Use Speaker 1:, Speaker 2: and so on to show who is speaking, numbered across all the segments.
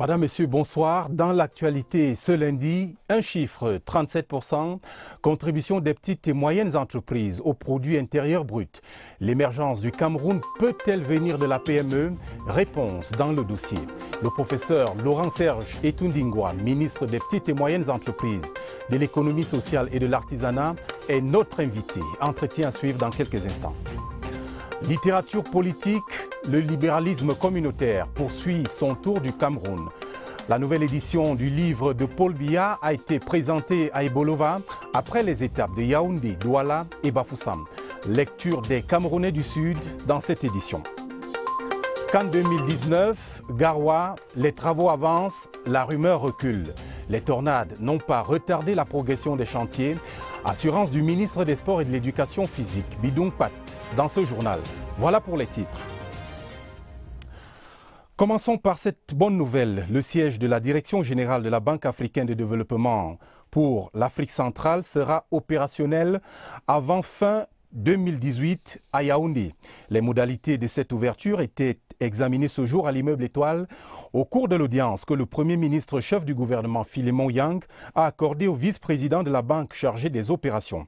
Speaker 1: Madame, Monsieur, bonsoir. Dans l'actualité ce lundi, un chiffre, 37%, contribution des petites et moyennes entreprises au produit intérieur brut. L'émergence du Cameroun peut-elle venir de la PME? Réponse dans le dossier. Le professeur Laurent-Serge Etundingwa, ministre des petites et moyennes entreprises, de l'économie sociale et de l'artisanat, est notre invité. Entretien à suivre dans quelques instants. Littérature politique, le libéralisme communautaire poursuit son tour du Cameroun. La nouvelle édition du livre de Paul Biya a été présentée à Ebolova après les étapes de Yaoundé, Douala et Bafoussam. Lecture des Camerounais du Sud dans cette édition. Qu'en 2019, Garoua, les travaux avancent, la rumeur recule. Les tornades n'ont pas retardé la progression des chantiers. Assurance du ministre des Sports et de l'Éducation physique, Bidung Pat, dans ce journal. Voilà pour les titres. Commençons par cette bonne nouvelle. Le siège de la Direction générale de la Banque africaine de développement pour l'Afrique centrale sera opérationnel avant fin 2018 à Yaoundé. Les modalités de cette ouverture étaient examinées ce jour à l'immeuble Étoile au cours de l'audience que le Premier ministre chef du gouvernement Philemon Yang a accordé au vice-président de la banque chargé des opérations.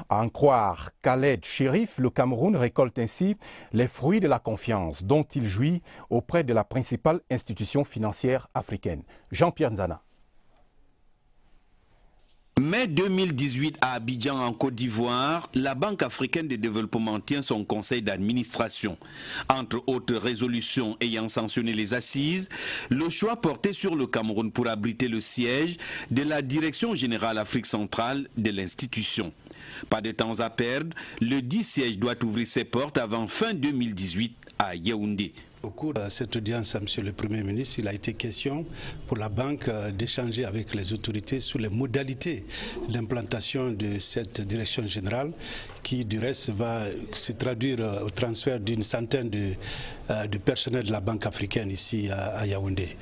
Speaker 1: À en croire Khaled Chérif, le Cameroun récolte ainsi les fruits de la confiance dont il jouit auprès de la principale institution financière africaine. Jean-Pierre Nzana.
Speaker 2: Mai 2018 à Abidjan en Côte d'Ivoire, la Banque africaine de développement tient son conseil d'administration. Entre autres résolutions ayant sanctionné les assises, le choix porté sur le Cameroun pour abriter le siège de la Direction générale Afrique centrale de l'institution. Pas de temps à perdre, le dit siège doit ouvrir ses portes avant fin 2018 à Yaoundé.
Speaker 3: Au cours de cette audience, Monsieur le Premier ministre, il a été question pour la banque d'échanger avec les autorités sur les modalités d'implantation de cette direction générale qui, du reste, va se traduire au transfert d'une centaine de personnels de la Banque africaine ici à Yaoundé.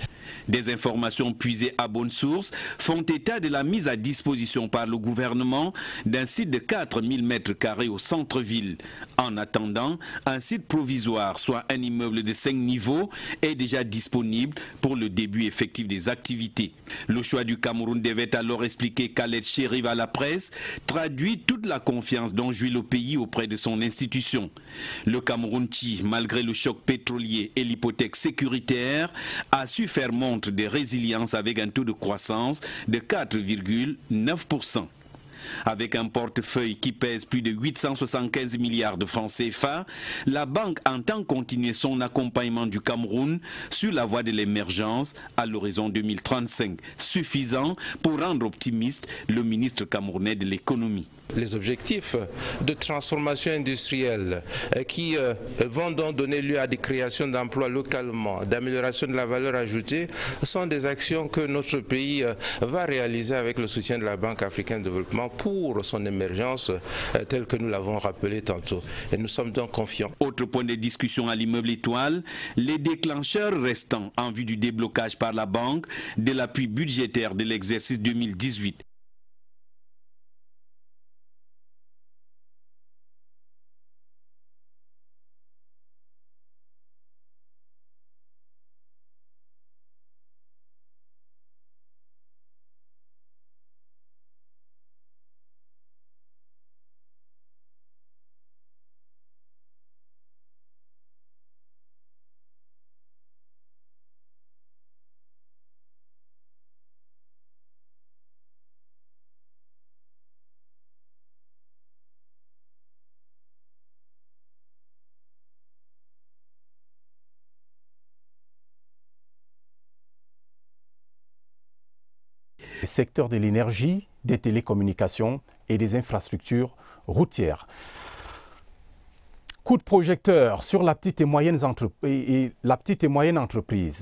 Speaker 2: Des informations puisées à bonne source font état de la mise à disposition par le gouvernement d'un site de 4000 m² au centre-ville. En attendant, un site provisoire, soit un immeuble de 5 niveaux, est déjà disponible pour le début effectif des activités. Le choix du Cameroun devait alors expliquer Khaled Chérif à la presse, traduit toute la confiance dont jouit le pays auprès de son institution. Le Cameroun, malgré le choc pétrolier et l'hypothèque sécuritaire, a su faire montre de résilience avec un taux de croissance de 4,9%. Avec un portefeuille qui pèse plus de 875 milliards de francs CFA, la banque entend continuer son accompagnement du Cameroun sur la voie de l'émergence à l'horizon 2035, suffisant pour rendre optimiste le ministre camerounais de l'économie.
Speaker 4: Les objectifs de transformation industrielle qui vont donc donner lieu à des créations d'emplois localement, d'amélioration de la valeur ajoutée, sont des actions que notre pays va réaliser avec le soutien de la Banque africaine de développement pour son émergence telle que nous l'avons rappelé tantôt. Et nous sommes donc confiants.
Speaker 2: Autre point de discussion à l'immeuble Étoile, les déclencheurs restants en vue du déblocage par la banque de l'appui budgétaire de l'exercice 2018.
Speaker 1: Les secteurs de l'énergie, des télécommunications et des infrastructures routières. Coup de projecteur sur la petite et moyenne entreprise,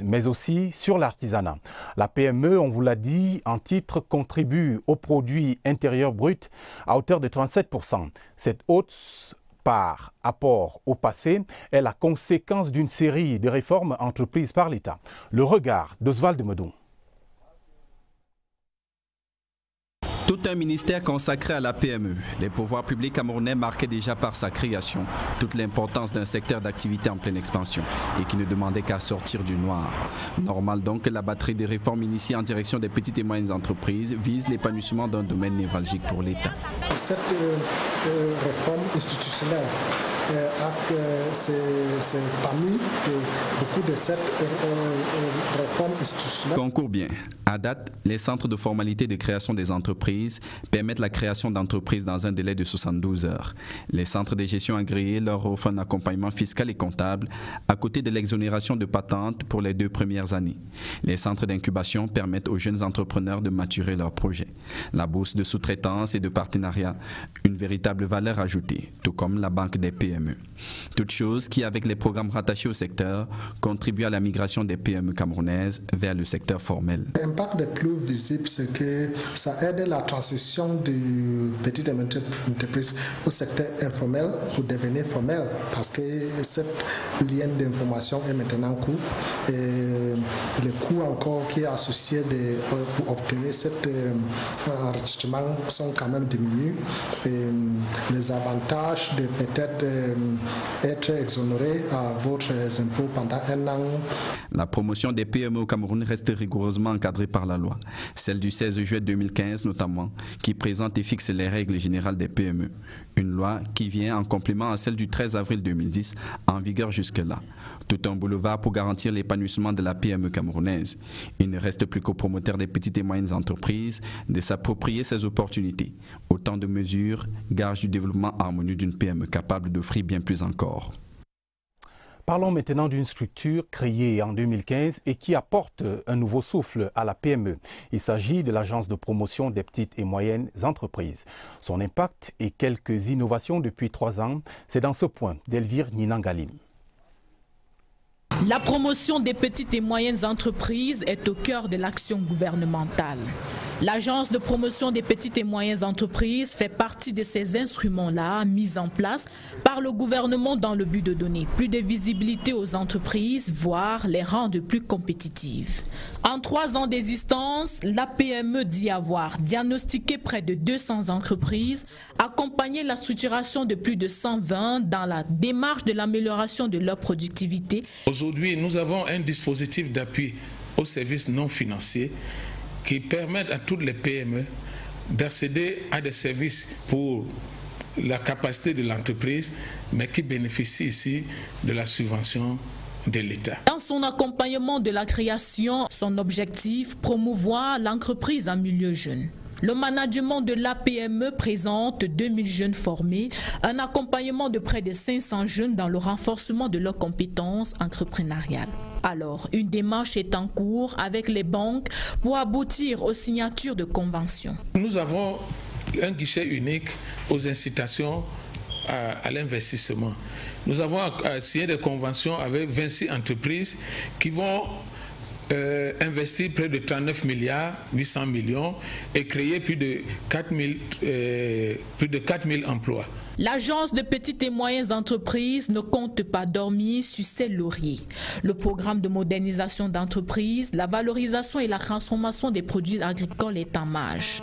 Speaker 1: mais aussi sur l'artisanat. La PME, on vous l'a dit, en titre, contribue au produit intérieur brut à hauteur de 37%. Cette hausse par rapport au passé est la conséquence d'une série de réformes entreprises par l'État. Le regard d'Oswald Medon.
Speaker 5: Tout un ministère consacré à la PME. Les pouvoirs publics camerounais marquaient déjà par sa création toute l'importance d'un secteur d'activité en pleine expansion et qui ne demandait qu'à sortir du noir. Normal donc que la batterie des réformes initiées en direction des petites et moyennes entreprises vise l'épanouissement d'un domaine névralgique pour l'État.
Speaker 6: Cette réforme institutionnelle, c'est parmi beaucoup de cette réforme institutionnelle.
Speaker 5: Concours bien. À date, les centres de formalité de création des entreprises permettent la création d'entreprises dans un délai de 72 heures. Les centres de gestion agréés leur offrent un accompagnement fiscal et comptable à côté de l'exonération de patente pour les 2 premières années. Les centres d'incubation permettent aux jeunes entrepreneurs de maturer leurs projets. La bourse de sous-traitance et de partenariat, une véritable valeur ajoutée, tout comme la banque des PME. Toutes choses qui, avec les programmes rattachés au secteur, contribuent à la migration des PME camerounaises vers le secteur formel.
Speaker 6: L'impact le plus visible, c'est que ça aide la transition du petit entreprise au secteur informel pour devenir formel, parce que cette lien d'information est maintenant court et le coût encore qui est associé pour obtenir cet enregistrement sont quand même diminués. Et les avantages de peut-être être exonéré à votre impôt pendant 1 an.
Speaker 5: La promotion des PME au Cameroun reste rigoureusement encadrée par la loi, celle du 16 juillet 2015 notamment, qui présente et fixe les règles générales des PME. Une loi qui vient en complément à celle du 13 avril 2010, en vigueur jusque-là. Tout un boulevard pour garantir l'épanouissement de la PME camerounaise. Il ne reste plus qu'aux promoteurs des petites et moyennes entreprises de s'approprier ces opportunités. Autant de mesures, gage du développement harmonieux d'une PME capable d'offrir bien plus encore.
Speaker 1: Parlons maintenant d'une structure créée en 2015 et qui apporte un nouveau souffle à la PME. Il s'agit de l'Agence de promotion des petites et moyennes entreprises. Son impact et quelques innovations depuis 3 ans, c'est dans ce point d'Elvire Ninangalim.
Speaker 7: La promotion des petites et moyennes entreprises est au cœur de l'action gouvernementale. L'Agence de promotion des petites et moyennes entreprises fait partie de ces instruments-là mis en place par le gouvernement dans le but de donner plus de visibilité aux entreprises, voire les rendre plus compétitives. En 3 ans d'existence, la PME dit avoir diagnostiqué près de 200 entreprises, accompagné la structuration de plus de 120 dans la démarche de l'amélioration de leur productivité.
Speaker 8: Aujourd'hui, nous avons un dispositif d'appui aux services non financiers qui permettent à toutes les PME d'accéder à des services pour la capacité de l'entreprise, mais qui bénéficient ici de la subvention de l'État.
Speaker 7: Dans son accompagnement de la création, son objectif, promouvoir l'entreprise en milieu jeune. Le management de l'APME présente 2000 jeunes formés, un accompagnement de près de 500 jeunes dans le renforcement de leurs compétences entrepreneuriales. Alors, une démarche est en cours avec les banques pour aboutir aux signatures de conventions.
Speaker 8: Nous avons un guichet unique aux incitations à l'investissement. Nous avons signé des conventions avec 26 entreprises qui vont investir près de 39 milliards 800 millions et créer plus de 4000 emplois.
Speaker 7: L'Agence de petites et moyennes entreprises ne compte pas dormir sur ses lauriers. Le programme de modernisation d'entreprises, la valorisation et la transformation des produits agricoles est en marche.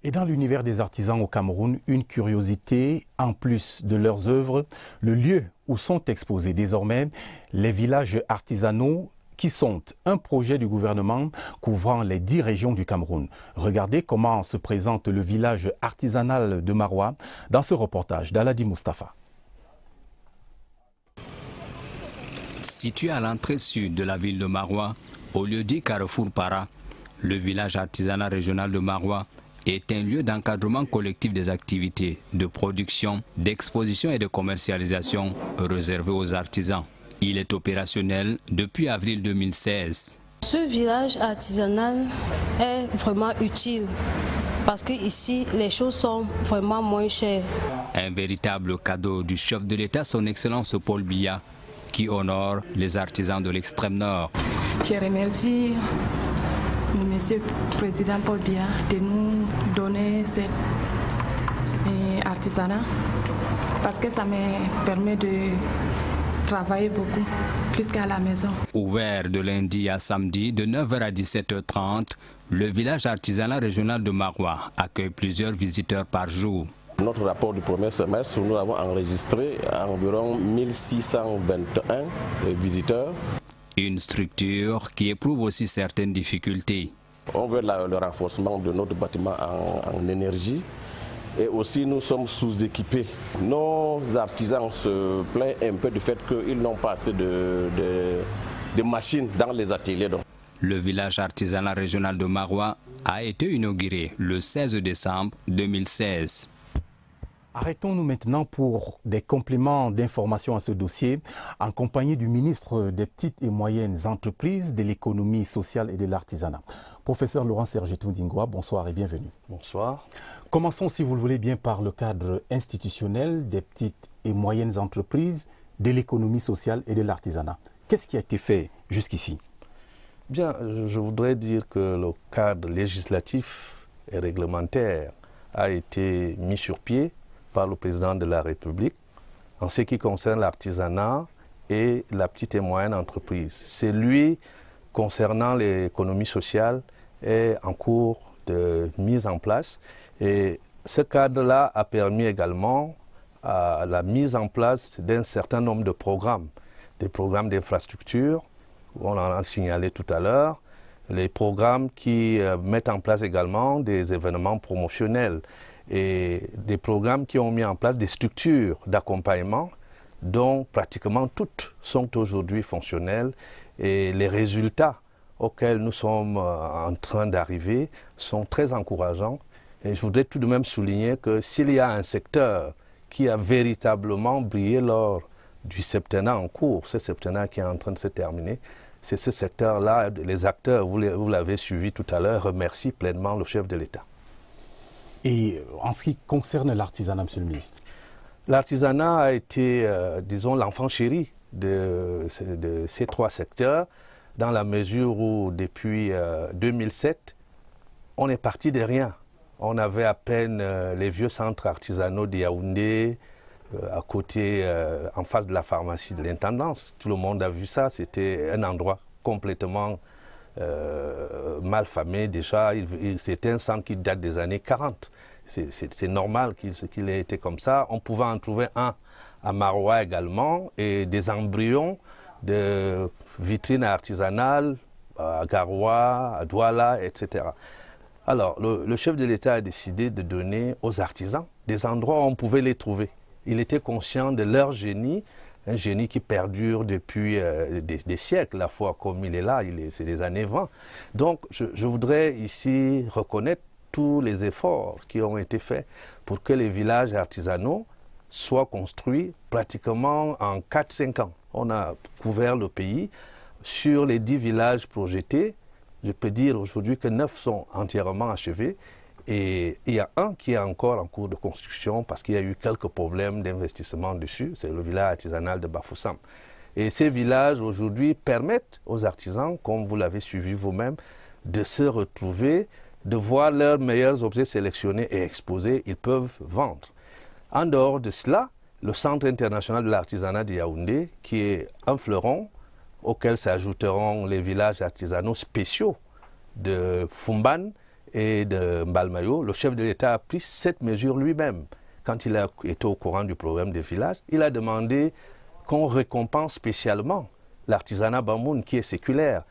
Speaker 1: Et dans l'univers des artisans au Cameroun, une curiosité, en plus de leurs œuvres, le lieu où sont exposés désormais les villages artisanaux qui sont un projet du gouvernement couvrant les 10 régions du Cameroun. Regardez comment se présente le village artisanal de Maroua dans ce reportage d'Aladi Mustafa.
Speaker 9: Situé à l'entrée sud de la ville de Maroua, au lieu dit Carrefour Para, le village artisanal régional de Maroua est un lieu d'encadrement collectif des activités de production, d'exposition et de commercialisation réservé aux artisans. Il est opérationnel depuis avril 2016.
Speaker 10: Ce village artisanal est vraiment utile parce que ici les choses sont vraiment moins chères.
Speaker 9: Un véritable cadeau du chef de l'État, son Excellence Paul Biya, qui honore les artisans de l'extrême nord.
Speaker 11: Je remercie Monsieur le Président Paul Biya de nous donner cet artisanat parce que ça me permet de travailler beaucoup jusqu'à la maison.
Speaker 9: Ouvert de lundi à samedi de 9h à 17h30, le village artisanal régional de Maroua accueille plusieurs visiteurs par jour.
Speaker 12: Notre rapport du premier semestre, nous avons enregistré environ 1621 visiteurs.
Speaker 9: Une structure qui éprouve aussi certaines difficultés.
Speaker 12: On veut le renforcement de notre bâtiment en énergie et aussi nous sommes sous-équipés. Nos artisans se plaignent un peu du fait qu'ils n'ont pas assez de machines dans les ateliers.
Speaker 9: Le village artisanal régional de Maroua a été inauguré le 16 décembre 2016.
Speaker 1: Arrêtons-nous maintenant pour des compléments d'information à ce dossier en compagnie du ministre des Petites et Moyennes Entreprises, de l'Économie sociale et de l'Artisanat. Professeur Laurent Sergetou Ndingwa, bonsoir et bienvenue.
Speaker 13: Bonsoir.
Speaker 1: Commençons, si vous le voulez bien, par le cadre institutionnel des petites et moyennes entreprises, de l'économie sociale et de l'artisanat. Qu'est-ce qui a été fait jusqu'ici?
Speaker 13: Bien, je voudrais dire que le cadre législatif et réglementaire a été mis sur pied par le président de la République en ce qui concerne l'artisanat et la petite et moyenne entreprise. C'est lui, concernant l'économie sociale, est en cours de mise en place. Et ce cadre-là a permis également à la mise en place d'un certain nombre de programmes, des programmes d'infrastructure, on en a signalé tout à l'heure, les programmes qui mettent en place également des événements promotionnels et des programmes qui ont mis en place des structures d'accompagnement dont pratiquement toutes sont aujourd'hui fonctionnelles et les résultats auxquels nous sommes en train d'arriver sont très encourageants. Et je voudrais tout de même souligner que s'il y a un secteur qui a véritablement brillé lors du septennat en cours, ce septennat qui est en train de se terminer, c'est ce secteur-là. Les acteurs, vous l'avez suivi tout à l'heure, remercient pleinement le chef de l'État.
Speaker 1: Et en ce qui concerne l'artisanat, monsieur le ministre?
Speaker 13: L'artisanat a été, disons, l'enfant chéri de ces trois secteurs, dans la mesure où depuis 2007, on est parti de rien. On avait à peine les vieux centres artisanaux de Yaoundé, à côté, en face de la pharmacie de l'intendance. Tout le monde a vu ça, c'était un endroit complètement mal famé déjà. C'était un centre qui date des années 40. C'est normal qu'il ait été comme ça. On pouvait en trouver un à Maroua également et des embryons de vitrines artisanales à Garoua, à Douala, etc. Alors, le chef de l'État a décidé de donner aux artisans des endroits où on pouvait les trouver. Il était conscient de leur génie, un génie qui perdure depuis des siècles, la fois comme il est là, c'est des années 20. Donc, je voudrais ici reconnaître tous les efforts qui ont été faits pour que les villages artisanaux soient construits pratiquement en 4-5 ans. On a couvert le pays. Sur les 10 villages projetés, je peux dire aujourd'hui que 9 sont entièrement achevés. Et il y a un qui est encore en cours de construction parce qu'il y a eu quelques problèmes d'investissement dessus. C'est le village artisanal de Bafoussam. Et ces villages aujourd'hui permettent aux artisans, comme vous l'avez suivi vous-même, de se retrouver, de voir leurs meilleurs objets sélectionnés et exposés. Ils peuvent vendre. En dehors de cela, le Centre international de l'artisanat de Yaoundé, qui est un fleuron auquel s'ajouteront les villages artisanaux spéciaux de Fumban et de Mbalmayo, le chef de l'État a pris cette mesure lui-même. Quand il a été au courant du problème des villages, il a demandé qu'on récompense spécialement l'artisanat Bamoun qui est séculaire,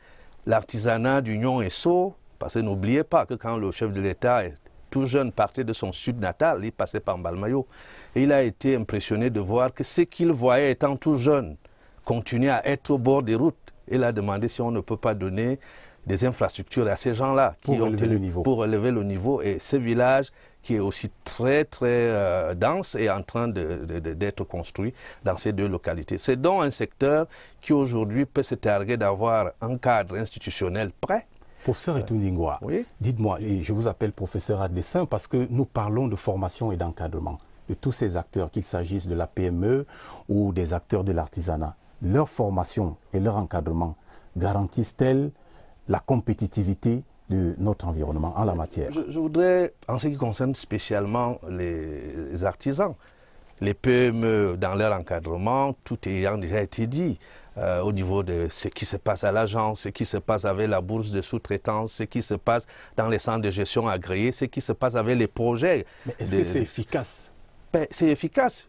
Speaker 13: l'artisanat d'Union et Sceaux, parce que n'oubliez pas que quand le chef de l'État est tout jeune partait de son sud natal, il passait par Mbalmayo. Et il a été impressionné de voir que ce qu'il voyait étant tout jeune continuait à être au bord des routes. Il a demandé si on ne peut pas donner des infrastructures à ces gens-là
Speaker 1: pour relever le niveau.
Speaker 13: Et ce village qui est aussi très très dense est en train d'être construit dans ces deux localités. C'est donc un secteur qui aujourd'hui peut se targuer d'avoir un cadre institutionnel prêt.
Speaker 1: Professeur Ndingwa,
Speaker 13: oui?
Speaker 1: Dites-moi, et je vous appelle professeur à dessein parce que nous parlons de formation et d'encadrement de tous ces acteurs, qu'il s'agisse de la PME ou des acteurs de l'artisanat. Leur formation et leur encadrement garantissent-elles la compétitivité de notre environnement en la matière?
Speaker 13: Je voudrais, en ce qui concerne spécialement les artisans, les PME dans leur encadrement, tout ayant déjà été dit, au niveau de ce qui se passe à l'agence, ce qui se passe avec la bourse de sous-traitance, ce qui se passe dans les centres de gestion agréés, ce qui se passe avec les projets.
Speaker 1: Mais est-ce que c'est efficace?
Speaker 13: C'est efficace.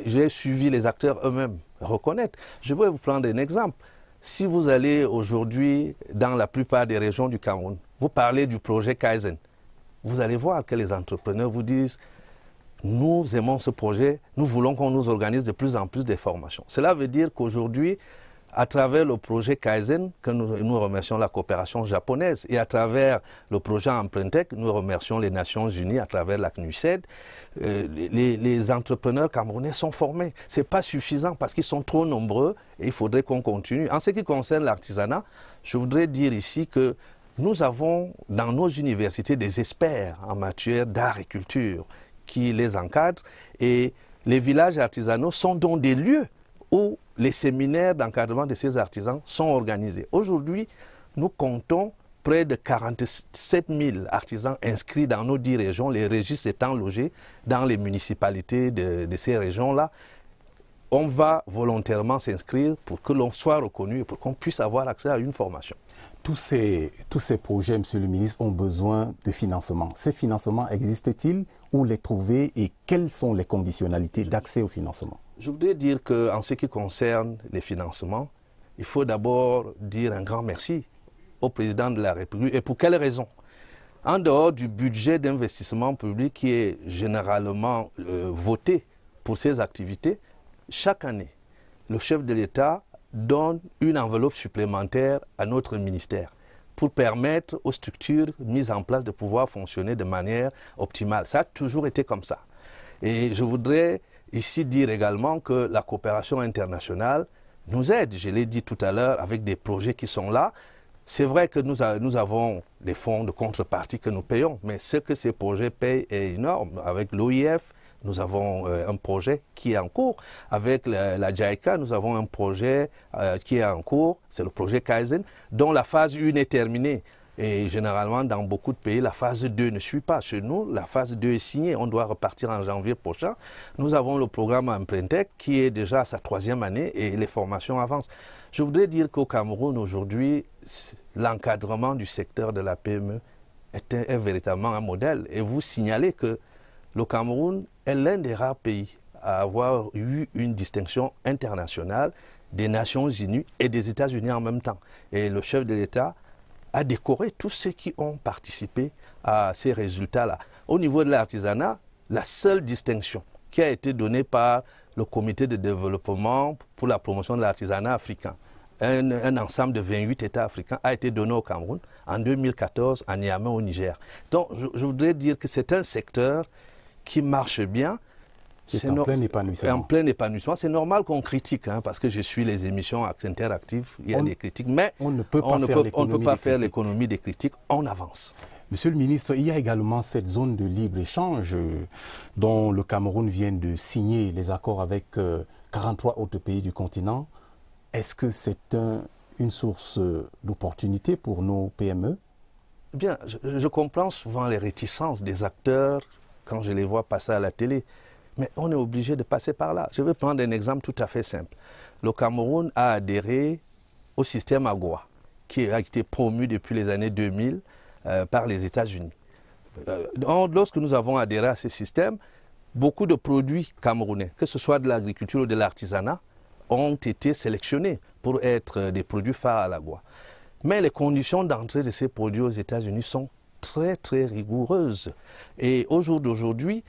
Speaker 13: J'ai suivi les acteurs eux-mêmes reconnaître. Je vais vous prendre un exemple. Si vous allez aujourd'hui dans la plupart des régions du Cameroun, vous parlez du projet Kaizen, vous allez voir que les entrepreneurs vous disent « Nous aimons ce projet, nous voulons qu'on nous organise de plus en plus de formations ». Cela veut dire qu'aujourd'hui, à travers le projet Kaizen, que nous remercions la coopération japonaise, et à travers le projet Empruntek, nous remercions les Nations Unies à travers la CNUSED, les entrepreneurs camerounais sont formés. Ce n'est pas suffisant parce qu'ils sont trop nombreux et il faudrait qu'on continue. En ce qui concerne l'artisanat, je voudrais dire ici que nous avons dans nos universités des experts en matière d'art et culture qui les encadrent, et les villages artisanaux sont donc des lieux où les séminaires d'encadrement de ces artisans sont organisés. Aujourd'hui, nous comptons près de 47 000 artisans inscrits dans nos 10 régions, les registres étant logés dans les municipalités de ces régions-là. On va volontairement s'inscrire pour que l'on soit reconnu et pour qu'on puisse avoir accès à une formation.
Speaker 1: Tous ces projets, Monsieur le ministre, ont besoin de financement. Ces financements existent-ils? Où les trouver et quelles sont les conditionnalités d'accès au financement?
Speaker 13: Je voudrais dire qu'en ce qui concerne les financements, il faut d'abord dire un grand merci au président de la République. Et pour quelles raisons? En dehors du budget d'investissement public qui est généralement voté pour ces activités, chaque année, le chef de l'État donne une enveloppe supplémentaire à notre ministère pour permettre aux structures mises en place de pouvoir fonctionner de manière optimale. Ça a toujours été comme ça. Et je voudrais ici dire également que la coopération internationale nous aide, je l'ai dit tout à l'heure, avec des projets qui sont là. C'est vrai que nous avons des fonds de contrepartie que nous payons, mais ce que ces projets payent est énorme. Avec l'OIF, nous avons un projet qui est en cours. Avec la JICA, nous avons un projet qui est en cours, c'est le projet Kaizen, dont la phase 1 est terminée. Et généralement, dans beaucoup de pays, la phase 2 ne suit pas. Chez nous, la phase 2 est signée. On doit repartir en janvier prochain. Nous avons le programme Empruntek qui est déjà à sa 3e année et les formations avancent. Je voudrais dire qu'au Cameroun, aujourd'hui, l'encadrement du secteur de la PME est véritablement un modèle. Et vous signalez que le Cameroun est l'un des rares pays à avoir eu une distinction internationale des Nations Unies et des États-Unis en même temps. Et le chef de l'État a décoré tous ceux qui ont participé à ces résultats-là. Au niveau de l'artisanat, la seule distinction qui a été donnée par le comité de développement pour la promotion de l'artisanat africain, un ensemble de 28 États africains, a été donné au Cameroun en 2014 à Niamey au Niger. Donc je voudrais dire que c'est un secteur qui marche bien.
Speaker 1: C'est en plein épanouissement.
Speaker 13: En plein épanouissement. C'est normal qu'on critique, hein, parce que je suis les émissions interactives, il y a des critiques, mais on ne peut pas faire l'économie des critiques, on avance.
Speaker 1: Monsieur le ministre, il y a également cette zone de libre-échange dont le Cameroun vient de signer les accords avec 43 autres pays du continent. Est-ce que c'est une source d'opportunité pour nos PME?
Speaker 13: Bien, je comprends souvent les réticences des acteurs quand je les vois passer à la télé. Mais on est obligé de passer par là. Je vais prendre un exemple tout à fait simple. Le Cameroun a adhéré au système AGOA, qui a été promu depuis les années 2000 par les États-Unis. Lorsque nous avons adhéré à ce système, beaucoup de produits camerounais, que ce soit de l'agriculture ou de l'artisanat, ont été sélectionnés pour être des produits phares à l'AGOA. Mais les conditions d'entrée de ces produits aux États-Unis sont très, très rigoureuses. Et au jour d'aujourd'hui,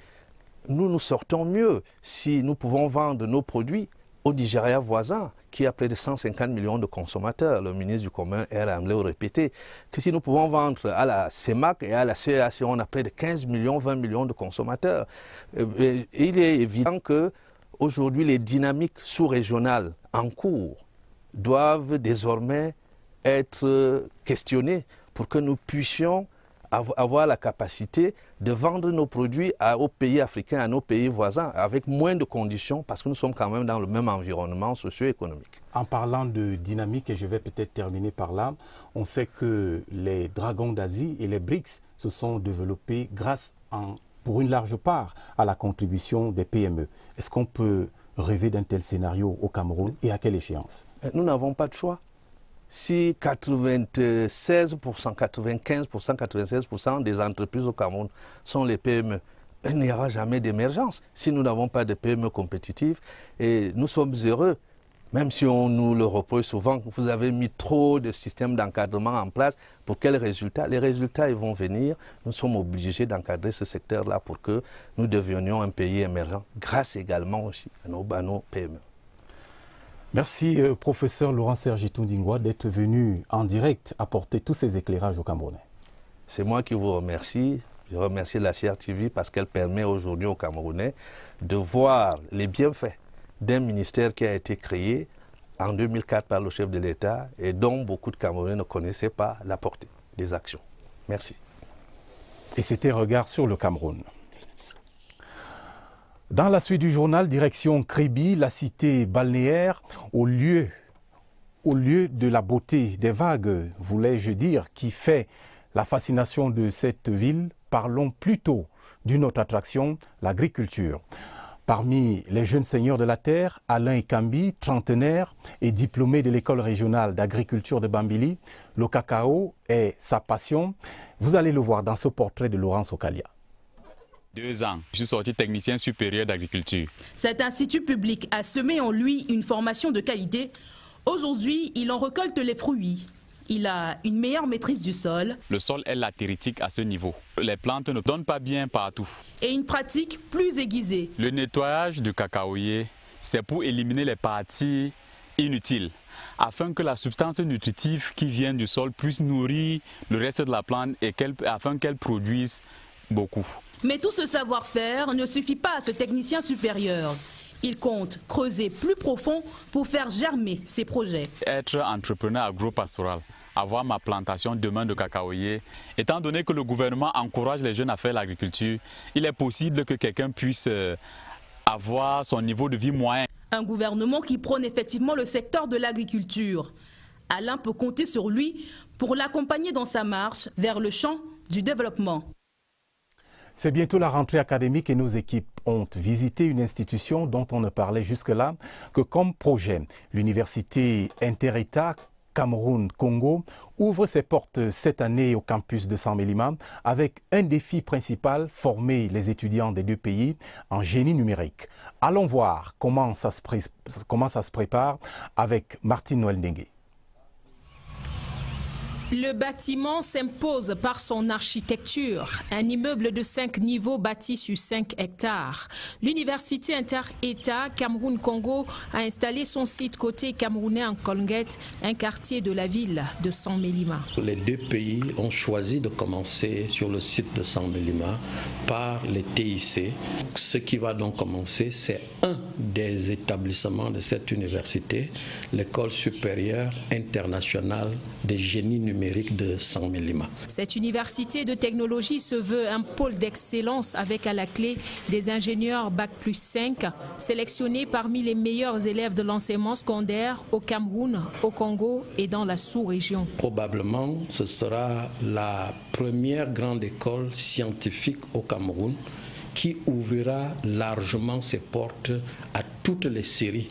Speaker 13: nous nous sortons mieux si nous pouvons vendre nos produits au Nigeria voisin, qui a près de 150 millions de consommateurs. Le ministre du Commerce l'a répété, que si nous pouvons vendre à la CEMAC et à la CEAC, on a près de 15 millions, 20 millions de consommateurs. Et il est évident qu'aujourd'hui, les dynamiques sous-régionales en cours doivent désormais être questionnées pour que nous puissions avoir la capacité de vendre nos produits aux pays africains, à nos pays voisins, avec moins de conditions, parce que nous sommes quand même dans le même environnement socio-économique.
Speaker 1: En parlant de dynamique, et je vais peut-être terminer par là, on sait que les dragons d'Asie et les BRICS se sont développés grâce, pour une large part, à la contribution des PME. Est-ce qu'on peut rêver d'un tel scénario au Cameroun et à quelle échéance?
Speaker 13: Nous n'avons pas de choix. Si 96%, 95%, 96% des entreprises au Cameroun sont les PME, il n'y aura jamais d'émergence si nous n'avons pas de PME compétitives. Et nous sommes heureux, même si on nous le reproche souvent, vous avez mis trop de systèmes d'encadrement en place. Pour quels résultats? Les résultats ils vont venir. Nous sommes obligés d'encadrer ce secteur-là pour que nous devenions un pays émergent, grâce également aussi à nos PME.
Speaker 1: Merci, professeur Laurent-Serge Tundingwa, d'être venu en direct apporter tous ces éclairages aux Camerounais.
Speaker 13: C'est moi qui vous remercie. Je remercie la CRTV parce qu'elle permet aujourd'hui aux Camerounais de voir les bienfaits d'un ministère qui a été créé en 2004 par le chef de l'État et dont beaucoup de Camerounais ne connaissaient pas la portée des actions. Merci.
Speaker 1: Et c'était Regard sur le Cameroun. Dans la suite du journal, direction Kribi, la cité balnéaire, au lieu de la beauté des vagues, voulais-je dire, qui fait la fascination de cette ville, parlons plutôt d'une autre attraction, l'agriculture. Parmi les jeunes seigneurs de la terre, Alain Ekambi, trentenaire et diplômé de l'école régionale d'agriculture de Bambili, le cacao est sa passion. Vous allez le voir dans ce portrait de Laurence Okalia.
Speaker 14: 2 ans, je suis sorti technicien supérieur d'agriculture.
Speaker 15: Cet institut public a semé en lui une formation de qualité. Aujourd'hui, il en récolte les fruits. Il a une meilleure maîtrise du sol.
Speaker 14: Le sol est latéritique à ce niveau. Les plantes ne donnent pas bien partout.
Speaker 15: Et une pratique plus aiguisée.
Speaker 14: Le nettoyage du cacaoyer, c'est pour éliminer les parties inutiles, afin que la substance nutritive qui vient du sol puisse nourrir le reste de la plante et afin qu'elle produise beaucoup.
Speaker 15: Mais tout ce savoir-faire ne suffit pas à ce technicien supérieur. Il compte creuser plus profond pour faire germer ses projets.
Speaker 14: Être entrepreneur agropastoral, avoir ma plantation demain de cacaoyer, étant donné que le gouvernement encourage les jeunes à faire l'agriculture, il est possible que quelqu'un puisse avoir son niveau de vie moyen.
Speaker 15: Un gouvernement qui prône effectivement le secteur de l'agriculture. Alain peut compter sur lui pour l'accompagner dans sa marche vers le champ du développement.
Speaker 1: C'est bientôt la rentrée académique et nos équipes ont visité une institution dont on ne parlait jusque-là que comme projet. L'université Inter-État Cameroun-Congo ouvre ses portes cette année au campus de Saint-Mélima avec un défi principal, former les étudiants des 2 pays en génie numérique. Allons voir comment ça se prépare avec Martine Noël Ndengue.
Speaker 7: Le bâtiment s'impose par son architecture, un immeuble de 5 niveaux bâti sur 5 hectares. L'université Inter-État Cameroun-Congo a installé son site côté camerounais en Colguette, un quartier de la ville de Saint-Mélima.
Speaker 16: Les 2 pays ont choisi de commencer sur le site de Saint-Mélima par les TIC. Ce qui va donc commencer, c'est un des établissements de cette université, l'école supérieure internationale des génies numériques de Saint-Mélima.
Speaker 7: Cette université de technologie se veut un pôle d'excellence avec à la clé des ingénieurs Bac+5 sélectionnés parmi les meilleurs élèves de l'enseignement secondaire au Cameroun, au Congo et dans la sous-région.
Speaker 16: Probablement, ce sera la première grande école scientifique au Cameroun qui ouvrira largement ses portes à toutes les séries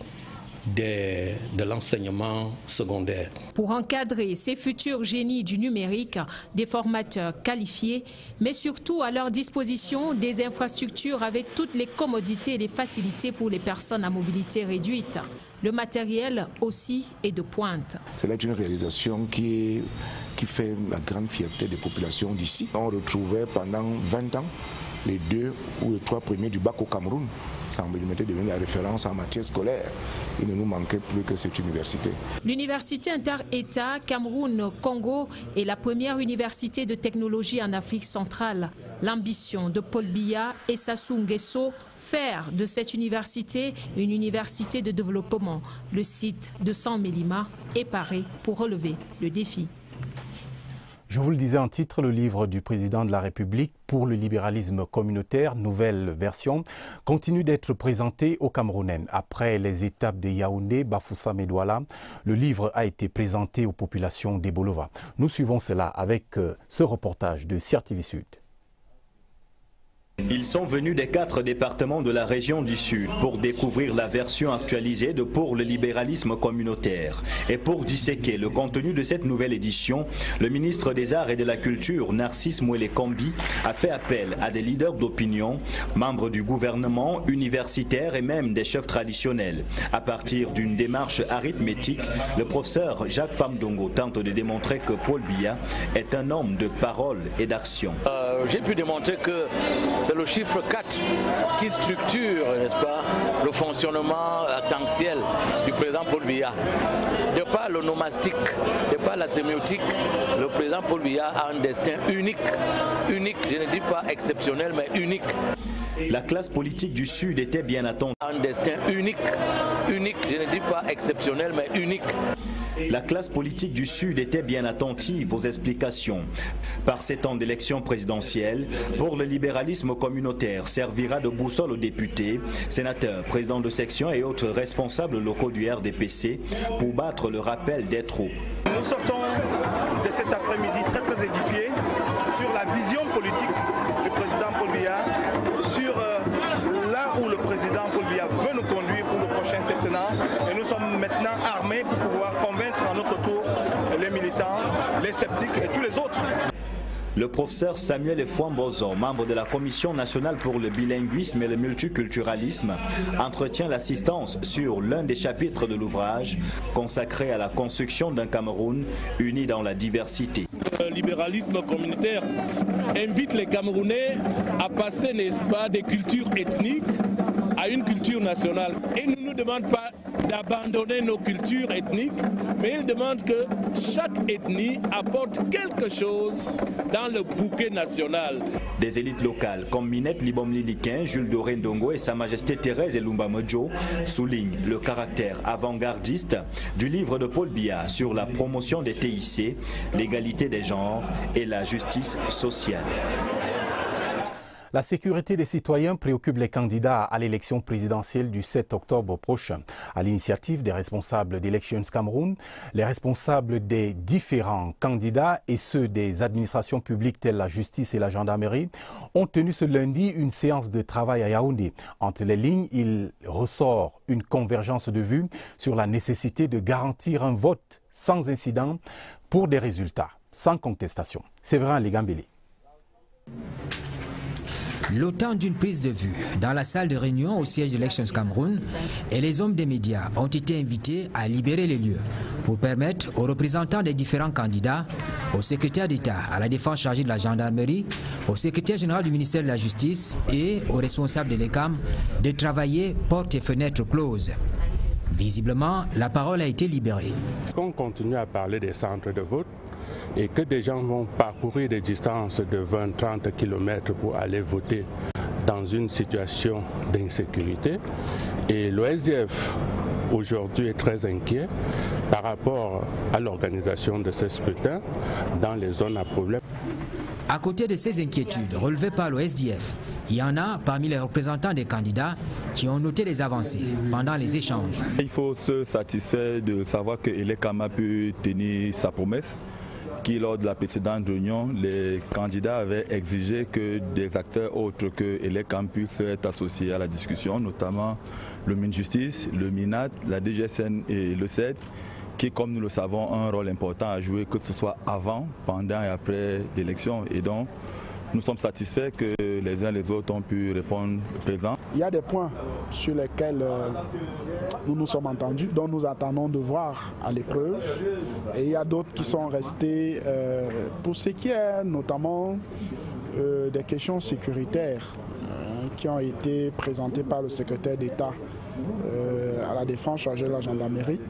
Speaker 16: de l'enseignement secondaire.
Speaker 7: Pour encadrer ces futurs génies du numérique, des formateurs qualifiés, mais surtout à leur disposition des infrastructures avec toutes les commodités et les facilités pour les personnes à mobilité réduite. Le matériel aussi est de pointe.
Speaker 17: C'est une réalisation qui fait la grande fierté des populations d'ici. On retrouvait pendant 20 ans les 2 ou les 3 premiers du bac au Cameroun. Saint-Mélima était devenu la référence en matière scolaire. Il ne nous manquait plus que cette université.
Speaker 7: L'université Inter-État Cameroun-Congo est la première université de technologie en Afrique centrale. L'ambition de Paul Biya et Sassou Nguesso, faire de cette université une université de développement. Le site de Saint-Mélima est paré pour relever le défi.
Speaker 1: Je vous le disais en titre, le livre du président de la République pour le libéralisme communautaire, nouvelle version, continue d'être présenté aux Camerounais. Après les étapes de Yaoundé, Bafoussam et Douala, le livre a été présenté aux populations d'Ebolova. Nous suivons cela avec ce reportage de CRTV Sud.
Speaker 18: Ils sont venus des 4 départements de la région du Sud pour découvrir la version actualisée de Pour le libéralisme communautaire. Et pour disséquer le contenu de cette nouvelle édition, le ministre des Arts et de la Culture, Narcisse Mouele-Kombi, a fait appel à des leaders d'opinion, membres du gouvernement, universitaires et même des chefs traditionnels. À partir d'une démarche arithmétique, le professeur Jacques Famdongo tente de démontrer que Paul Biya est un homme de parole et d'action.
Speaker 19: J'ai pu démontrer que c'est le chiffre 4 qui structure, n'est-ce pas, le fonctionnement potentiel du président Paul Biya. De par le nomastique, de par la sémiotique, le président Paul Biya a un destin unique. Unique, je ne dis pas exceptionnel, mais unique.
Speaker 18: La classe politique du Sud était bien attendue.
Speaker 19: Un destin unique, unique, je ne dis pas exceptionnel, mais unique.
Speaker 18: La classe politique du Sud était bien attentive aux explications. Par ces temps d'élection présidentielle, Pour le libéralisme communautaire servira de boussole aux députés, sénateurs, présidents de section et autres responsables locaux du RDPC pour battre le rappel des troupes.
Speaker 20: Nous sortons de cet après-midi très édifiés sur la vision politique du président Paul Biya, sur là où le président Paul Biya veut nous conduire pour le prochain septennat. Et nous sommes maintenant armés pour pouvoir convaincre à notre tour les militants, les sceptiques et tous les autres.
Speaker 18: Le professeur Samuel Efouambozo, membre de la Commission nationale pour le bilinguisme et le multiculturalisme, entretient l'assistance sur l'un des chapitres de l'ouvrage consacré à la construction d'un Cameroun uni dans la diversité.
Speaker 21: Le libéralisme communautaire invite les Camerounais à passer, n'est-ce pas, des cultures ethniques à une culture nationale. Et ne nous demande pas d'abandonner nos cultures ethniques, mais il demande que chaque ethnie apporte quelque chose dans le bouquet national.
Speaker 18: Des élites locales comme Minette Libom-Liliquin, Jules Doré Ndongo et Sa Majesté Thérèse Elumba Modjo soulignent le caractère avant-gardiste du livre de Paul Biya sur la promotion des TIC, l'égalité des genres et la justice sociale.
Speaker 1: La sécurité des citoyens préoccupe les candidats à l'élection présidentielle du 7 octobre prochain. À l'initiative des responsables d'Elections Cameroun, les responsables des différents candidats et ceux des administrations publiques telles la justice et la gendarmerie ont tenu ce lundi une séance de travail à Yaoundé. Entre les lignes, il ressort une convergence de vues sur la nécessité de garantir un vote sans incident pour des résultats sans contestation. Séverin Legambélé.
Speaker 22: Le temps d'une prise de vue dans la salle de réunion au siège d'Elections Cameroun et les hommes des médias ont été invités à libérer les lieux pour permettre aux représentants des différents candidats, au secrétaire d'État à la défense chargé de la gendarmerie, au secrétaire général du ministère de la Justice et aux responsables de l'ECAM de travailler portes et fenêtres closes. Visiblement, la parole a été libérée.
Speaker 23: On continue à parler des centres de vote et que des gens vont parcourir des distances de 20-30 km pour aller voter dans une situation d'insécurité. Et l'OSDF aujourd'hui est très inquiet par rapport à l'organisation de ces scrutins dans les zones à problème.
Speaker 22: À côté de ces inquiétudes relevées par l'OSDF, il y en a parmi les représentants des candidats qui ont noté les avancées pendant les échanges.
Speaker 24: Il faut se satisfaire de savoir que l'ECAM a pu tenir sa promesse, qui lors de la précédente réunion, les candidats avaient exigé que des acteurs autres que l'ECAM puissent être associés à la discussion, notamment le MinJustice, le MINAT, la DGSN et le CED, qui, comme nous le savons, ont un rôle important à jouer, que ce soit avant, pendant et après l'élection. Et donc, nous sommes satisfaits que les uns et les autres ont pu répondre présents.
Speaker 25: Il y a des points sur lesquels nous nous sommes entendus, dont nous attendons de voir à l'épreuve. Et il y a d'autres qui sont restés pour ce qui est notamment des questions sécuritaires qui ont été présentées par le secrétaire d'État à la défense chargé de la gendarmerie.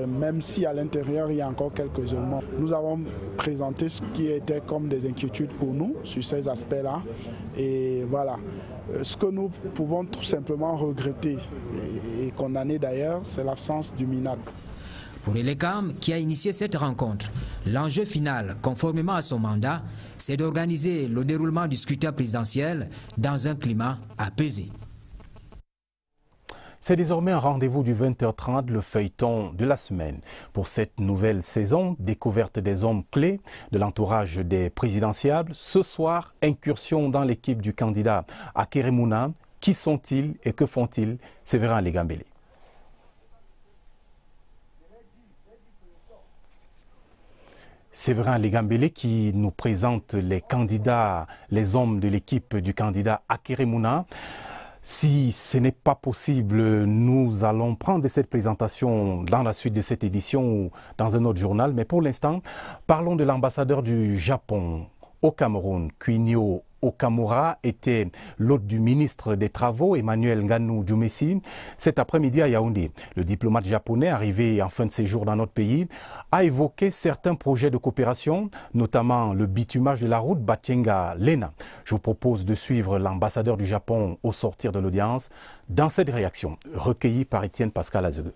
Speaker 25: Même si à l'intérieur il y a encore quelques éléments. Nous avons présenté ce qui était comme des inquiétudes pour nous sur ces aspects-là. Et voilà, ce que nous pouvons tout simplement regretter et condamner d'ailleurs, c'est l'absence du MINAT.
Speaker 22: Pour l'ECAM qui a initié cette rencontre, l'enjeu final, conformément à son mandat, c'est d'organiser le déroulement du scrutin présidentiel dans un climat apaisé.
Speaker 1: C'est désormais un rendez-vous du 20h30, le feuilleton de la semaine. Pour cette nouvelle saison, découverte des hommes clés de l'entourage des présidentiables. Ce soir, incursion dans l'équipe du candidat Akeremouna. Qui sont-ils et que font-ils? Séverin Legambele. Séverin Legambele qui nous présente les candidats, les hommes de l'équipe du candidat Akeremouna. Si ce n'est pas possible, nous allons prendre cette présentation dans la suite de cette édition ou dans un autre journal. Mais pour l'instant, parlons de l'ambassadeur du Japon au Cameroun, Kunio Okamura, était l'hôte du ministre des Travaux, Emmanuel Nganou Djoumessi, cet après-midi à Yaoundé. Le diplomate japonais, arrivé en fin de séjour dans notre pays, a évoqué certains projets de coopération, notamment le bitumage de la route Batyenga-Lena. Je vous propose de suivre l'ambassadeur du Japon au sortir de l'audience dans cette réaction, recueillie par Étienne Pascal Azegue.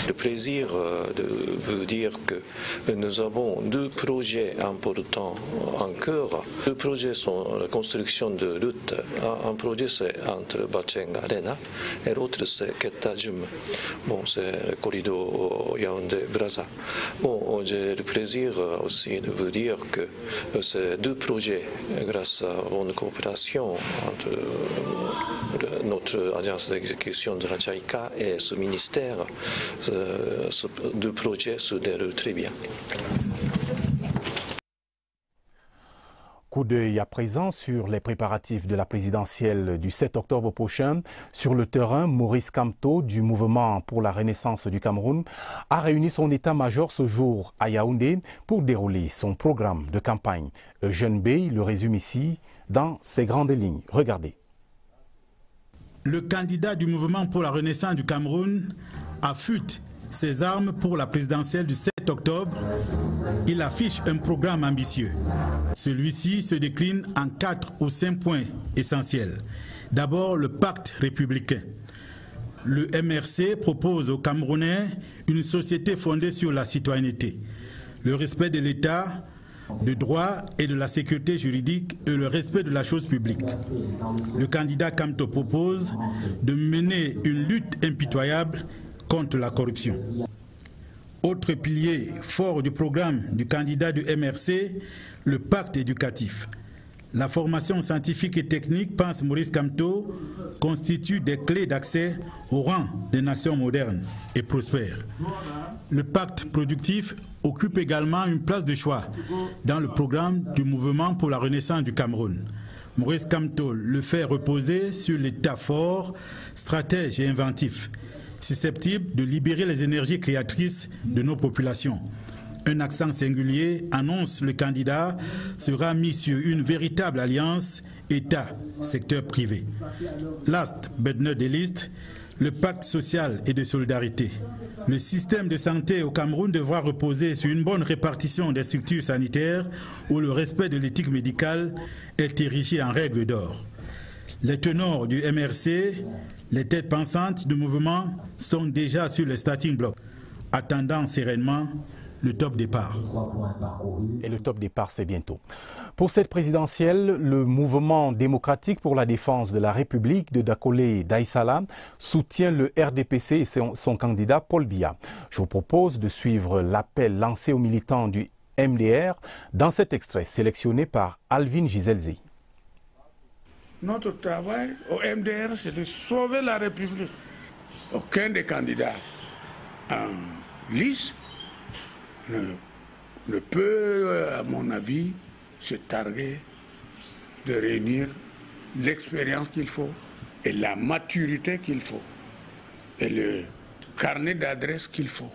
Speaker 2: Le plaisir de vous dire que nous avons deux projets importants en cœur. Deux projets sont la construction de routes. Un projet c'est entre Batyenga-Lena et l'autre c'est Ketta-Djoum. Bon, c'est le corridor Yaoundé-Brazza. Bon, j'ai le plaisir aussi de vous dire que ces deux projets, grâce à une coopération entre notre agence d'exécution de la JICA et ce ministère, ce deux projets se déroulent très bien.
Speaker 1: Coup d'œil à présent sur les préparatifs de la présidentielle du 7 octobre prochain. Sur le terrain, Maurice Kamto du Mouvement pour la Renaissance du Cameroun a réuni son état-major ce jour à Yaoundé pour dérouler son programme de campagne. Eugène Bey le résume ici dans ses grandes lignes. Regardez.
Speaker 3: Le candidat du Mouvement pour la Renaissance du Cameroun affûte ses armes pour la présidentielle du 7 octobre. Il affiche un programme ambitieux. Celui-ci se décline en 4 ou 5 points essentiels. D'abord, le pacte républicain. Le MRC propose aux Camerounais une société fondée sur la citoyenneté, le respect de l'État, de droit et de la sécurité juridique et le respect de la chose publique. Le candidat Kamto propose de mener une lutte impitoyable contre la corruption. Autre pilier fort du programme du candidat du MRC, le pacte éducatif. La formation scientifique et technique, pense Maurice Kamto, constitue des clés d'accès au rang des nations modernes et prospères. Le pacte productif occupe également une place de choix dans le programme du Mouvement pour la Renaissance du Cameroun. Maurice Kamto le fait reposer sur l'État fort, stratège et inventif, susceptible de libérer les énergies créatrices de nos populations. Un accent singulier, annonce le candidat, sera mis sur une véritable alliance État-secteur privé. Last but not least, le pacte social et de solidarité. Le système de santé au Cameroun devra reposer sur une bonne répartition des structures sanitaires où le respect de l'éthique médicale est érigé en règle d'or. Les tenors du MRC, les têtes pensantes du mouvement sont déjà sur le starting block, attendant sereinement le top départ.
Speaker 1: Et le top départ, c'est bientôt. Pour cette présidentielle, le mouvement démocratique pour la défense de la République de Dakole Daïsala soutient le RDPC et son candidat Paul Biya. Je vous propose de suivre l'appel lancé aux militants du MDR dans cet extrait sélectionné par Alvin Giselzi.
Speaker 4: Notre travail au MDR, c'est de sauver la République. Aucun des candidats en lice ne peut, à mon avis, se targuer de réunir l'expérience qu'il faut et la maturité qu'il faut et le carnet d'adresses qu'il faut,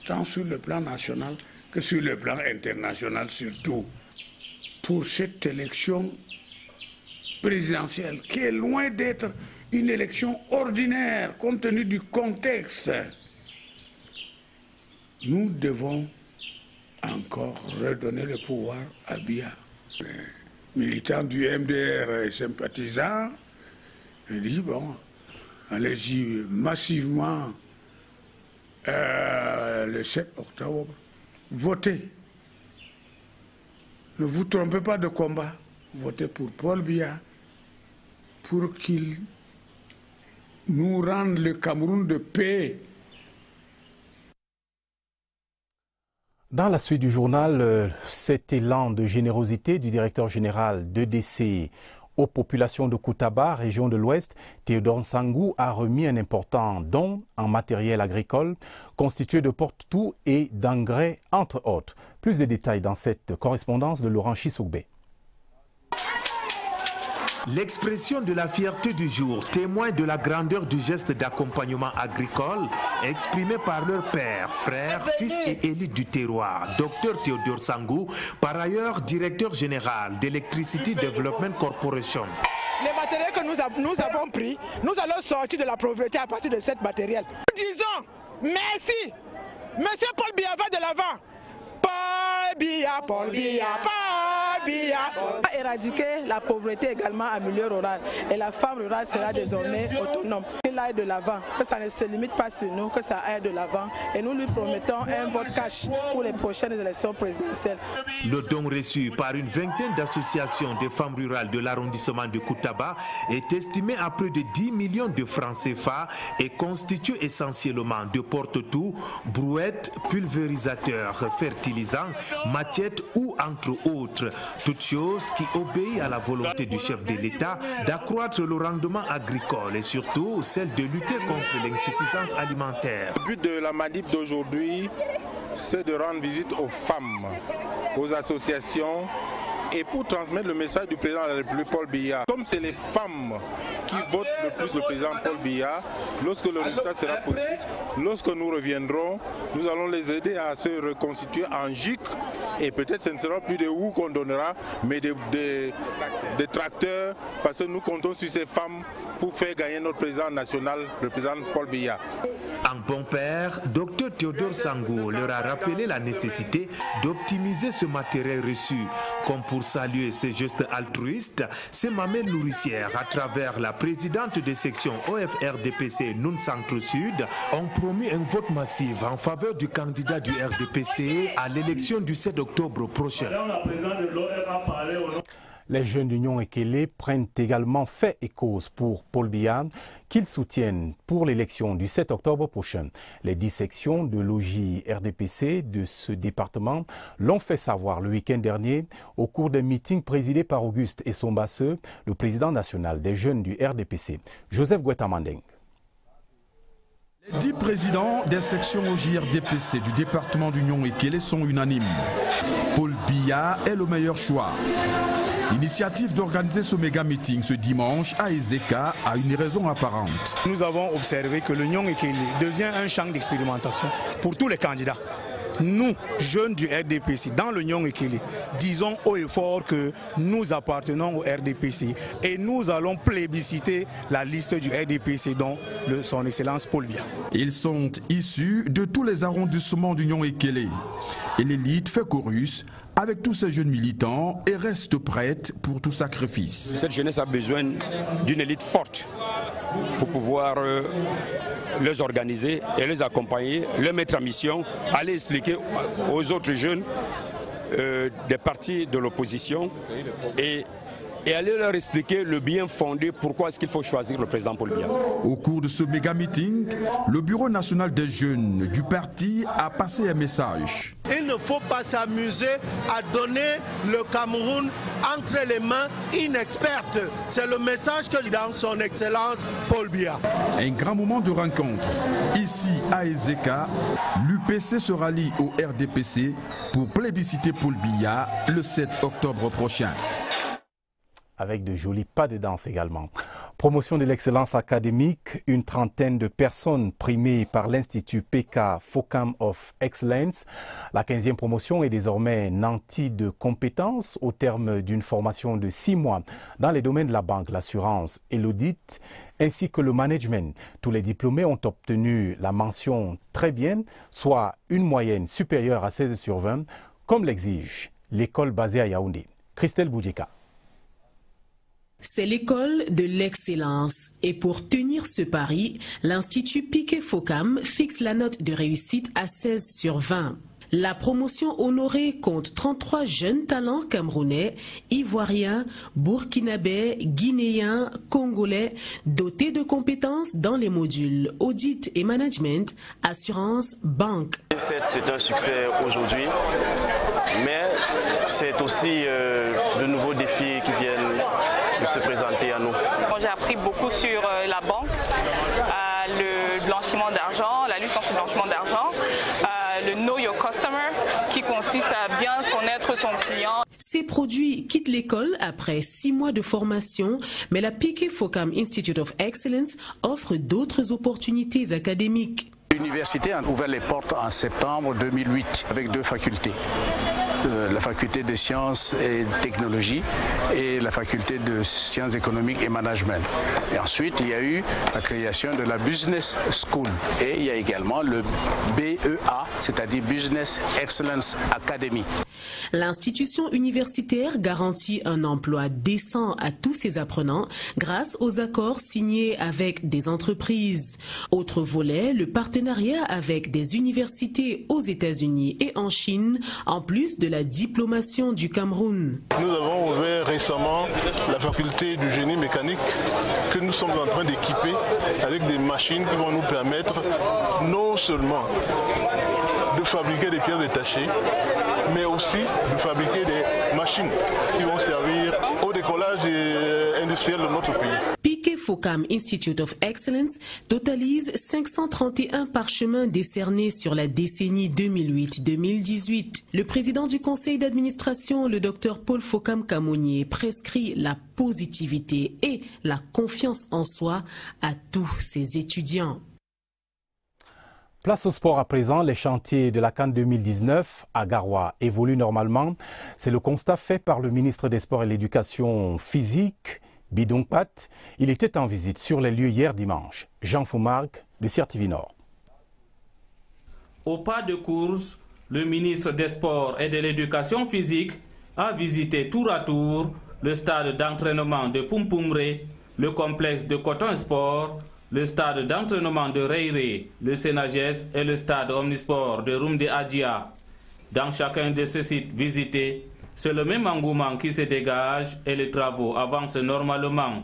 Speaker 4: tant sur le plan national que sur le plan international surtout. Pour cette élection présidentielle, qui est loin d'être une élection ordinaire compte tenu du contexte, nous devons encore redonner le pouvoir à Biya. Les militants du MDR et sympathisants, je dis bon, allez-y massivement le 7 octobre, votez. Ne vous trompez pas de combat, votez pour Paul Biya pour qu'il nous rendre le Cameroun de paix.
Speaker 1: Dans la suite du journal, cet élan de générosité du directeur général d'EDC aux populations de Koutaba, région de l'Ouest, Théodore Nsangou a remis un important don en matériel agricole constitué de porte-tout et d'engrais, entre autres. Plus de détails dans cette correspondance de Laurent Chissoubé.
Speaker 5: L'expression de la fierté du jour témoigne de la grandeur du geste d'accompagnement agricole exprimé par leur père, frère, fils et élite du terroir, Dr Théodore Nsangou, par ailleurs directeur général d'Electricity Development Corporation.
Speaker 6: Les matériels que nous avons pris, nous allons sortir de la pauvreté à partir de ce matériel. Nous disons merci, Monsieur Paul Biya va de l'avant. Paul Biya, Paul Biya, Paul Biya. Éradiquer la pauvreté également en milieu rural. Et la femme rurale sera désormais autonome. Il aille de l'avant, que ça ne se limite pas sur nous, que ça aille de l'avant. Et nous lui promettons un vote cash pour les prochaines élections présidentielles.
Speaker 5: Le don reçu par une vingtaine d'associations de femmes rurales de l'arrondissement de Koutaba est estimé à près de 10 millions de francs CFA et constitue essentiellement de porte-tout, brouettes, pulvérisateurs, fertilisants, machettes ou entre autres. Toute chose qui obéit à la volonté du chef de l'État d'accroître le rendement agricole et surtout celle de lutter contre l'insuffisance alimentaire.
Speaker 8: Le but de la manip d'aujourd'hui, c'est de rendre visite aux femmes, aux associations et pour transmettre le message du président de la République, Paul Biya. Comme c'est les femmes qui votent le plus le président Paul Biya, lorsque le résultat sera positif, lorsque nous reviendrons, nous allons les aider à se reconstituer en GIC et peut-être ce ne sera plus des roues qu'on donnera, mais des tracteurs, parce que nous comptons sur ces femmes pour faire gagner notre président national, le président Paul Biya.
Speaker 5: En bon père, Dr Théodore Nsangou leur a rappelé la nécessité d'optimiser ce matériel reçu. Comme pour saluer ces gestes altruistes, ces mamelles nourricières, à travers la présidente des sections OFRDPC Noun Centre-Sud, ont promis un vote massif en faveur du candidat du RDPC à l'élection du 7 octobre prochain.
Speaker 1: Les jeunes d'Union Ekele prennent également fait et cause pour Paul Biya, qu'ils soutiennent pour l'élection du 7 octobre prochain. Les 10 sections de logis RDPC de ce département l'ont fait savoir le week-end dernier au cours d'un meeting présidé par Auguste Essombasse, le président national des jeunes du RDPC. Joseph Gouetamandeng.
Speaker 10: Les 10 présidents des sections OJRDPC du département d'Union Ekele sont unanimes. Paul Biya est le meilleur choix. L'initiative d'organiser ce méga-meeting ce dimanche à Ezeka a une raison apparente.
Speaker 11: Nous avons observé que l'Union Ekele devient un champ d'expérimentation pour tous les candidats. Nous, jeunes du RDPC, dans l'Union Ekele, disons haut et fort que nous appartenons au RDPC et nous allons plébisciter la liste du RDPC dont son Excellence Paul Biya.
Speaker 10: Ils sont issus de tous les arrondissements d'Union Ekele et l'élite fait chorus avec tous ces jeunes militants et reste prête pour tout sacrifice.
Speaker 26: Cette jeunesse a besoin d'une élite forte pour pouvoir les organiser et les accompagner, les mettre en mission, aller expliquer aux autres jeunes des partis de l'opposition et aller leur expliquer le bien fondé pourquoi est-ce qu'il faut choisir le président Paul Biya.
Speaker 10: Au cours de ce méga-meeting, le Bureau national des jeunes du parti a passé un message.
Speaker 27: Il ne faut pas s'amuser à donner le Cameroun entre les mains inexpertes. C'est le message que dans son Excellence Paul Biya.
Speaker 10: Un grand moment de rencontre. Ici à Ezeka, l'UPC se rallie au RDPC pour plébisciter Paul Biya le 7 octobre prochain.
Speaker 1: Avec de jolis pas de danse également. Promotion de l'excellence académique, une trentaine de personnes primées par l'Institut PK FOCAM of Excellence. La 15e promotion est désormais nantie de compétences au terme d'une formation de 6 mois dans les domaines de la banque, l'assurance et l'audit, ainsi que le management. Tous les diplômés ont obtenu la mention très bien, soit une moyenne supérieure à 16 sur 20, comme l'exige l'école basée à Yaoundé. Christelle Boudjeka.
Speaker 28: C'est l'école de l'excellence. Et pour tenir ce pari, l'Institut Piquet Focam fixe la note de réussite à 16 sur 20. La promotion honorée compte 33 jeunes talents camerounais, ivoiriens, burkinabés, guinéens, congolais, dotés de compétences dans les modules audit et management, assurance, banque.
Speaker 7: C'est un succès aujourd'hui, mais c'est aussi de nouveaux défis qui viennent de se présenter à nous.
Speaker 9: J'ai appris beaucoup sur la banque, le blanchiment d'argent, la lutte contre le blanchiment d'argent, le Know Your Customer, qui consiste à bien connaître son client.
Speaker 28: Ces produits quittent l'école après 6 mois de formation, mais la Piquet Focam Institute of Excellence offre d'autres opportunités académiques.
Speaker 12: L'université a ouvert les portes en septembre 2008 avec 2 facultés. La faculté de sciences et technologies et la faculté de sciences économiques et management. Et ensuite, il y a eu la création de la Business School. Et il y a également le BEA, c'est-à-dire Business Excellence Academy.
Speaker 28: L'institution universitaire garantit un emploi décent à tous ses apprenants grâce aux accords signés avec des entreprises. Autre volet, le partenariat avec des universités aux États-Unis et en Chine, en plus de la diplomation du Cameroun.
Speaker 13: Nous avons ouvert récemment la faculté du génie mécanique que nous sommes en train d'équiper avec des machines qui vont nous permettre non seulement de fabriquer des pièces détachées, mais aussi de fabriquer des machines qui vont servir au décollage industriel de notre pays.
Speaker 28: Piquet Focam Institute of Excellence totalise 531 parchemins décernés sur la décennie 2008-2018. Le président du conseil d'administration, le Dr Paul Focam Kamonier, prescrit la positivité et la confiance en soi à tous ses étudiants.
Speaker 1: Place au sport à présent, les chantiers de la CAN 2019 à Garoua évoluent normalement. C'est le constat fait par le ministre des Sports et de l'Éducation physique, Bidong Pat. Il était en visite sur les lieux hier dimanche. Jean Foumargue de CRTV Nord.
Speaker 14: Au pas de course, le ministre des Sports et de l'Éducation physique a visité tour à tour le stade d'entraînement de Pumpumre, le complexe de Coton Sport, le stade d'entraînement de Reire, le Sénagès et le stade Omnisport de Rumde Adjia. Dans chacun de ces sites visités, c'est le même engouement qui se dégage et les travaux avancent normalement.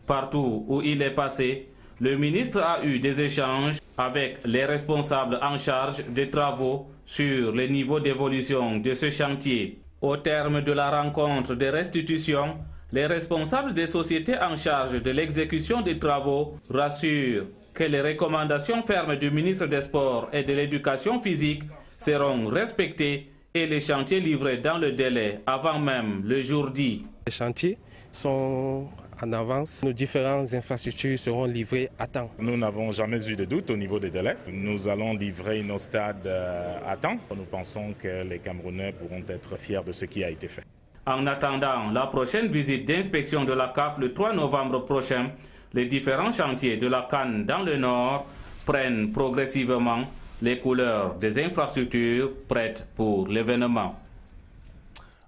Speaker 14: Partout où il est passé, le ministre a eu des échanges avec les responsables en charge des travaux sur le niveau d'évolution de ce chantier. Au terme de la rencontre de restitution, les responsables des sociétés en charge de l'exécution des travaux rassurent que les recommandations fermes du ministre des Sports et de l'Éducation physique seront respectées et les chantiers livrés dans le délai avant même le jour dit.
Speaker 23: Les chantiers sont en avance. Nos différentes infrastructures seront livrées à temps.
Speaker 15: Nous n'avons jamais eu de doute au niveau des délais. Nous allons livrer nos stades à temps. Nous pensons que les Camerounais pourront être fiers de ce qui a été fait.
Speaker 14: En attendant la prochaine visite d'inspection de la CAF le 3 novembre prochain, les différents chantiers de la CAN dans le Nord prennent progressivement les couleurs des infrastructures prêtes pour l'événement.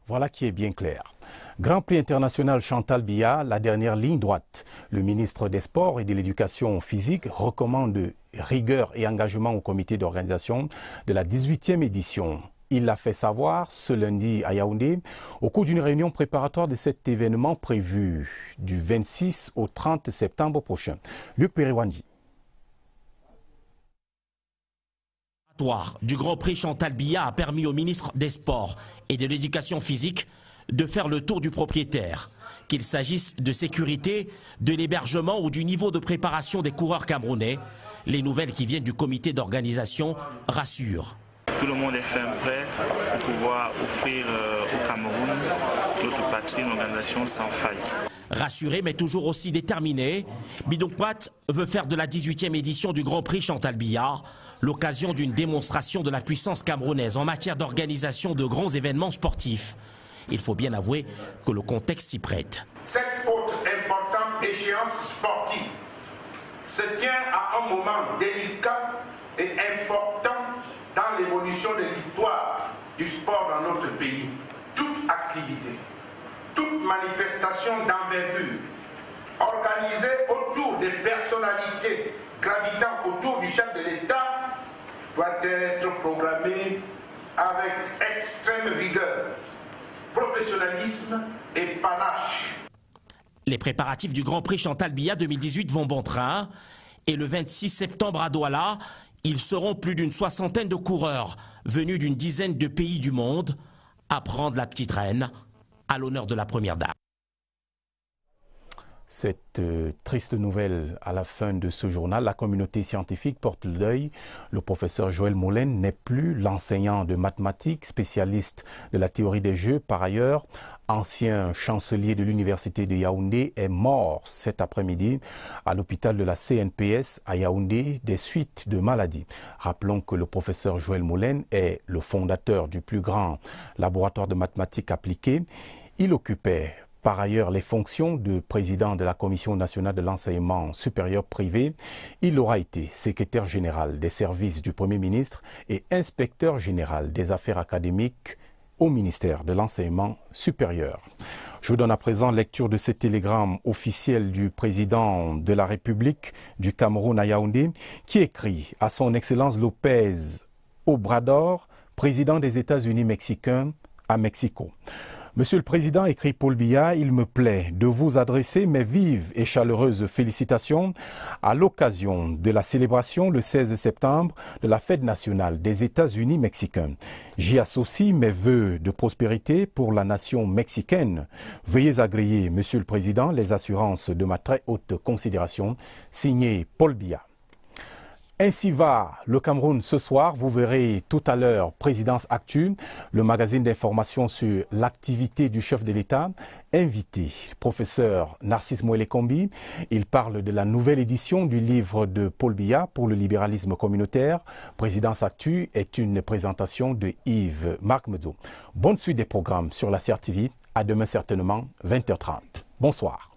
Speaker 1: Voilà qui est bien clair. Grand Prix international Chantal Biya, la dernière ligne droite. Le ministre des Sports et de l'Éducation physique recommande rigueur et engagement au comité d'organisation de la 18e édition. Il l'a fait savoir ce lundi à Yaoundé au cours d'une réunion préparatoire de cet événement prévu du 26 au 30 septembre prochain. Luc Periwanji.
Speaker 16: Du Grand Prix Chantal Biya a permis au ministre des Sports et de l'Éducation physique de faire le tour du propriétaire. Qu'il s'agisse de sécurité, de l'hébergement ou du niveau de préparation des coureurs camerounais, les nouvelles qui viennent du comité d'organisation rassurent.
Speaker 17: Tout le monde est ferme prêt pour pouvoir offrir au Cameroun, notre patrie, une organisation sans faille.
Speaker 16: Rassuré mais toujours aussi déterminé, Bidong Pat veut faire de la 18e édition du Grand Prix Chantal Biya l'occasion d'une démonstration de la puissance camerounaise en matière d'organisation de grands événements sportifs. Il faut bien avouer que le contexte s'y prête.
Speaker 29: Cette autre importante échéance sportive se tient à un moment délicat et important dans l'évolution de l'histoire du sport dans notre pays. Toute activité, toute manifestation d'envergure organisée autour des personnalités gravitant autour du chef de l'État doit être programmée avec extrême rigueur, professionnalisme et panache.
Speaker 16: Les préparatifs du Grand Prix Chantal Biya 2018 vont bon train. Et le 26 septembre à Douala, ils seront plus d'une soixantaine de coureurs venus d'une dizaine de pays du monde à prendre la petite reine à l'honneur de la première dame.
Speaker 1: Cette triste nouvelle à la fin de ce journal, la communauté scientifique porte le deuil. Le professeur Joël Moulin n'est plus l'enseignant de mathématiques, spécialiste de la théorie des jeux. Par ailleurs, ancien chancelier de l'université de Yaoundé, est mort cet après-midi à l'hôpital de la CNPS à Yaoundé des suites de maladie. Rappelons que le professeur Joël Moulin est le fondateur du plus grand laboratoire de mathématiques appliquées. Il occupait par ailleurs les fonctions de président de la Commission nationale de l'enseignement supérieur privé. Il aura été secrétaire général des services du Premier ministre et inspecteur général des affaires académiques au ministère de l'enseignement supérieur. Je vous donne à présent lecture de ce télégramme officiel du président de la République du Cameroun à Yaoundé, qui écrit à son Excellence Lopez Obrador, président des États-Unis mexicains à Mexico. Monsieur le Président, écrit Paul Biya, il me plaît de vous adresser mes vives et chaleureuses félicitations à l'occasion de la célébration le 16 septembre de la fête nationale des États-Unis mexicains. J'y associe mes vœux de prospérité pour la nation mexicaine. Veuillez agréer, Monsieur le Président, les assurances de ma très haute considération. Signé Paul Biya. Ainsi va le Cameroun ce soir. Vous verrez tout à l'heure Présidence Actu, le magazine d'information sur l'activité du chef de l'État. Invité, professeur Narcisse Moëlle-Kombi. Il parle de la nouvelle édition du livre de Paul Biya pour le libéralisme communautaire. Présidence Actu est une présentation de Yves Marc Medzo. Bonne suite des programmes sur la CRTV. À demain certainement, 20h30. Bonsoir.